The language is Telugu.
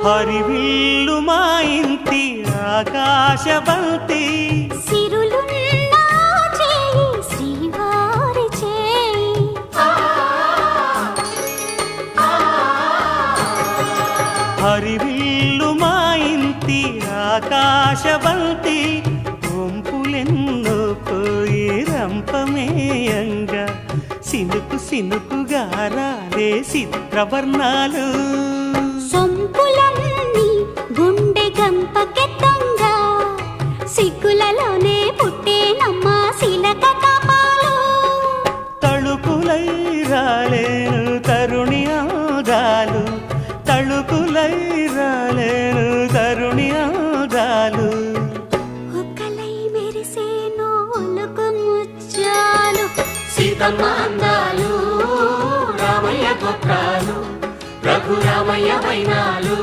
హరివిల్లు మా ఇంటి ఆకాశబంతి సిరులున్న చేయి శ్రీవారి చేయి హరివిల్లు మా ఇంటి ఆకాశబంతి వంపులెన్నో పోయి రంపమేయంగా సినుకు సినుకుగా రాలే చిత్రవర్ణాలు సొంపులన్నీ గుండె గంపకెత్తంగా సిగ్గులలోనే పుట్టేనమ్మ శిలక కపాలు తళుకులై రాలేను తరుణి ఆగాలు తళుకులై రాలేను తరుణి ఆగాలు ఒక్కలై మెరిసేనో ఒలుకు ముచ్చాలు సీతమ్మ అందాలు రామయ్య గోత్రాలు రఘురామయ్య వైనాలు